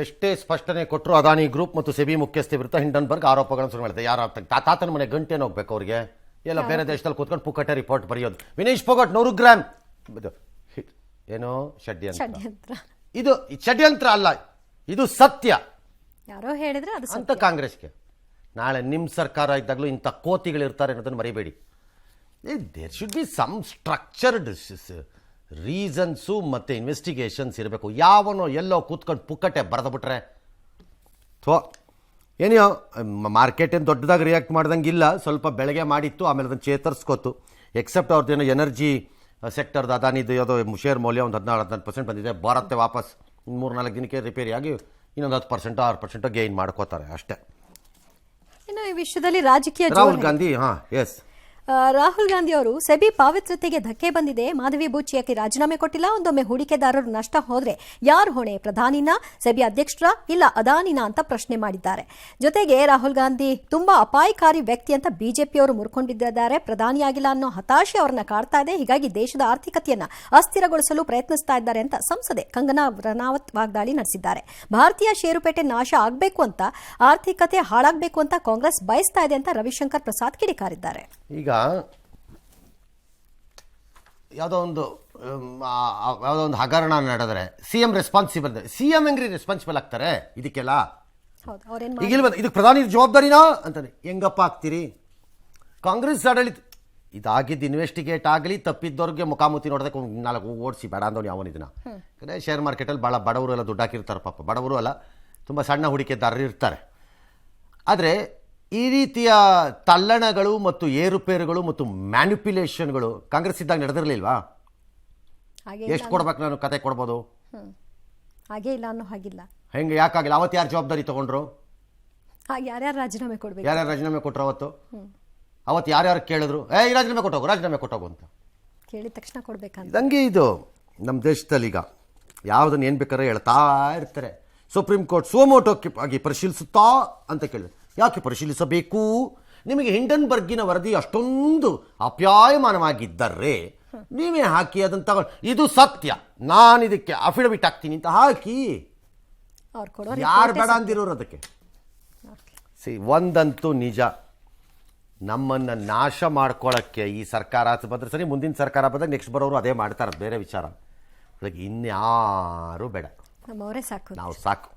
ಎಷ್ಟೇ ಸ್ಪಷ್ಟನೆ ಕೊಟ್ಟರು ಅದಾನಿ ಗ್ರೂಪ್ ಮತ್ತು ಸೆಬಿ ಮುಖ್ಯಸ್ಥೆ ವಿರುದ್ಧ ಹಿಂಡನ್ಬರ್ಗ್ ಆರೋಪಗಳನ್ನು ಶುರು ಮಾಡಿದೆ. ಯಾರು ತಾತನ ಮನೆ ಗಂಟೆನ ಹೋಗ್ಬೇಕು ಅವ್ರಿಗೆ? ಎಲ್ಲ ಬೇರೆ ದೇಶದಲ್ಲಿ ಕೂತ್ಕೊಂಡು ಪುಕ್ಕಟೆ ರಿಪೋರ್ಟ್ ಬರೆಯೋದು. ವಿನೇಶ್ ಫೋಗಟ್ 100 ಗ್ರಾಮ್ ಏನೋ ಷಡ್ಯಂತ್ರ. ಇದು ಷಡ್ಯಂತ್ರ ಅಲ್ಲ, ಇದು ಸತ್ಯ. ಯಾರೋ ಹೇಳಿದ್ರೆ ಅದು ಅಂತ ಕಾಂಗ್ರೆಸ್ಗೆ ನಾಳೆ ನಿಮ್ಮ ಸರ್ಕಾರ ಇದ್ದಾಗಲೂ ಇಂಥ ಕೋತಿಗಳಿರ್ತಾರೆ ಅನ್ನೋದನ್ನು ಮರಿಬೇಡಿ. There should be some structured reasons ಮತ್ತು ಇನ್ವೆಸ್ಟಿಗೇಷನ್ಸ್ ಇರಬೇಕು. ಯಾವನೋ ಎಲ್ಲೋ ಕೂತ್ಕೊಂಡು ಪುಕ್ಕಟೆ ಬರೆದುಬಿಟ್ರೆ ಏನೋ ಮಾರ್ಕೆಟ್ ಏನು ದೊಡ್ಡದಾಗಿ ರಿಯಾಕ್ಟ್ ಮಾಡ್ದಂಗಿಲ್ಲ. ಸ್ವಲ್ಪ ಬೆಳಗ್ಗೆ ಮಾಡಿತ್ತು, ಆಮೇಲೆ ಅದನ್ನು ಚೇತರಿಸ್ಕೋತು. ಎಕ್ಸೆಪ್ಟ್ ಅವ್ರದ್ದೇನೋ ಎನರ್ಜಿ ಸೆಕ್ಟರ್ದು ಅದಾನಿದು ಯಾವುದೋ ಶೇರ್ ಮೌಲ್ಯ ಒಂದು 14-15% ಬಂದಿದೆ. ಬರುತ್ತೆ ವಾಪಸ್ 3-4 ದಿನಕ್ಕೆ ರಿಪೇರಿಯಾಗಿ ಇನ್ನೊಂದು 10% 6% ಗೇನ್ ಮಾಡ್ಕೋತಾರೆ ಅಷ್ಟೇ. ಇನ್ನು ಈ ವಿಷಯದಲ್ಲಿ ರಾಜಕೀಯ ರಾಹುಲ್ ಗಾಂಧಿ ರಾಹುಲ್ ಗಾಂಧಿ ಅವರು ಸೆಬಿ ಪಾವಿತ್ರ್ಯತೆಗೆ ಧಕ್ಕೆ ಬಂದಿದೆ, ಮಾಧವಿ ಬೂಚ್ ಯಾಕೆ ರಾಜೀನಾಮೆ ಕೊಟ್ಟಿಲ್ಲ, ಒಂದೊಮ್ಮೆ ಹೂಡಿಕೆದಾರರು ನಷ್ಟ ಹೋದ್ರೆ ಯಾರು ಹೊಣೆ, ಪ್ರಧಾನಿನ, ಸೆಬಿ ಅಧ್ಯಕ್ಷರ, ಇಲ್ಲ ಅದಾನಿನ ಅಂತ ಪ್ರಶ್ನೆ ಮಾಡಿದ್ದಾರೆ. ಜೊತೆಗೆ ರಾಹುಲ್ ಗಾಂಧಿ ತುಂಬಾ ಅಪಾಯಕಾರಿ ವ್ಯಕ್ತಿ ಅಂತ ಬಿಜೆಪಿಯವರು ಮುರ್ಕೊಂಡಿದ್ದಾರೆ. ಪ್ರಧಾನಿಯಾಗಿಲ್ಲ ಅನ್ನೋ ಹತಾಶೆ ಅವರನ್ನ ಕಾಡ್ತಾ ಇದೆ. ಹೀಗಾಗಿ ದೇಶದ ಆರ್ಥಿಕತೆಯನ್ನ ಅಸ್ಥಿರಗೊಳಿಸಲು ಪ್ರಯತ್ನಿಸ್ತಾ ಇದ್ದಾರೆ ಅಂತ ಸಂಸದೆ ಕಂಗನಾ ರನಾವತ್ ವಾಗ್ದಾಳಿ ನಡೆಸಿದ್ದಾರೆ. ಭಾರತೀಯ ಷೇರುಪೇಟೆ ನಾಶ ಆಗಬೇಕು ಅಂತ, ಆರ್ಥಿಕತೆ ಹಾಳಾಗಬೇಕು ಅಂತ ಕಾಂಗ್ರೆಸ್ ಬಯಸ್ತಾ ಇದೆ ಅಂತ ರವಿಶಂಕರ್ ಪ್ರಸಾದ್ ಕಿಡಿಕಾರಿದ್ದಾರೆ. ಈಗ ಯಾವುದೋ ಒಂದು ಹಗರಣ ನಡೆದ್ರೆ ಸಿಎಂ ರೆಸ್ಪಾನ್ಸಿಬಲ್. ಸಿಎಂ ಹೆಂಗ್ರಿ ರೆಸ್ಪಾನ್ಸಿಬಲ್ ಆಗ್ತಾರೆ ಇದಕ್ಕೆಲ್ಲ? ಈಗ ಇದಕ್ಕೆ ಪ್ರಧಾನಿ ಜವಾಬ್ದಾರಿನಾ ಅಂತಾನೆ ಹೆಂಗಪ್ಪ ಆಗ್ತೀರಿ? ಕಾಂಗ್ರೆಸ್ ಆಡಳಿತ ಇದಾಗಿದ್ದು ಇನ್ವೆಸ್ಟಿಗೇಟ್ ಆಗಲಿ, ತಪ್ಪಿದ್ದವ್ರಿಗೆ ಮುಖಾಮುಖಿ ನೋಡೋದಕ್ಕೆ 4 ಓಡಿಸಿ ಬೇಡ ಅಂದವನು ಯಾವನಿದನ್ನ. ಯಾಕಂದರೆ ಶೇರ್ ಮಾರ್ಕೆಟಲ್ಲಿ ಭಾಳ ಬಡವರು ಎಲ್ಲ ದುಡ್ಡು ಹಾಕಿರ್ತಾರೆ. ಪಾಪ ಬಡವರು ಅಲ್ಲ, ತುಂಬ ಸಣ್ಣ ಹೂಡಿಕೆದಾರರು ಇರ್ತಾರೆ. ಆದರೆ ಈ ರೀತಿಯ ತಲ್ಲಣಗಳು ಮತ್ತು ಏರುಪೇರುಗಳು ಮತ್ತು ಮ್ಯಾನಿಪ್ಯುಲೇಷನ್ಗಳು ಕಾಂಗ್ರೆಸ್ ಇದ್ದಾಗ ನಡೆದಿರಲಿಲ್ವಾ? ಎಷ್ಟು ಕೊಡ್ಬೇಕು? ನಾನು ಕತೆ ಕೊಡ್ಬೋದು, ಹಾಗೆ ಇಲ್ಲ ಅನ್ನೋ ಹಾಗಿಲ್ಲ. ಹೆಂಗೆ ಯಾಕಾಗಿಲ್ಲ? ಅವತ್ತು ಯಾರು ಜವಾಬ್ದಾರಿ ತಗೊಂಡ್ರು? ಯಾರ್ಯಾರು ರಾಜೀನಾಮೆ ಕೊಡ್ಬೇಕು? ಯಾರ್ಯಾರು ರಾಜೀನಾಮೆ ಕೊಟ್ಟರು? ಅವತ್ತು ಯಾರ್ಯಾರು ಕೇಳಿದ್ರು ಈ ರಾಜೀನಾಮೆ ಕೊಟ್ಟೋಗು ಅಂತ ಕೇಳಿದ ತಕ್ಷಣ ಕೊಡ್ಬೇಕಂತ. ಹಂಗೆ ಇದು ನಮ್ಮ ದೇಶದಲ್ಲಿ ಈಗ ಯಾವುದನ್ನು ಏನು ಬೇಕಾದ್ರೆ ಹೇಳ್ತಾ ಇರ್ತಾರೆ. ಸುಪ್ರೀಂ ಕೋರ್ಟ್ ಸುಮೋಟೋ ಆಗಿ ಪರಿಶೀಲಿಸುತ್ತಾ ಅಂತ ಕೇಳಿದ್ರು. ಯಾಕೆ ಪರಿಶೀಲಿಸಬೇಕು? ನಿಮಗೆ ಹಿಂಡನ್ಬರ್ಗಿನ ವರದಿ ಅಷ್ಟೊಂದು ಅಪ್ಯಾಯಮಾನವಾಗಿದ್ದರೆ ನೀವೇ ಹಾಕಿ ಅದನ್ನು ತಗೊಂಡು, ಇದು ಸತ್ಯ, ನಾನು ಇದಕ್ಕೆ ಅಫಿಡವಿಟ್ ಹಾಕ್ತೀನಿ ಅಂತ ಹಾಕಿ. ಯಾರು ಬೇಡ ಅಂದಿರೋರು ಅದಕ್ಕೆ? ಒಂದಂತೂ ನಿಜ, ನಮ್ಮನ್ನು ನಾಶ ಮಾಡ್ಕೊಳ್ಳೋಕ್ಕೆ ಈ ಸರ್ಕಾರ ಬಂದರೆ ಸರಿ, ಮುಂದಿನ ಸರ್ಕಾರ ಬಂದಾಗ ನೆಕ್ಸ್ಟ್ ಬರೋರು ಅದೇ ಮಾಡ್ತಾರೆ, ಬೇರೆ ವಿಚಾರ. ಅದಕ್ಕೆ ಇನ್ಯಾರೂ ಬೇಡ, ನಮ್ಮವರೇ ಸಾಕು, ನಾವು ಸಾಕು.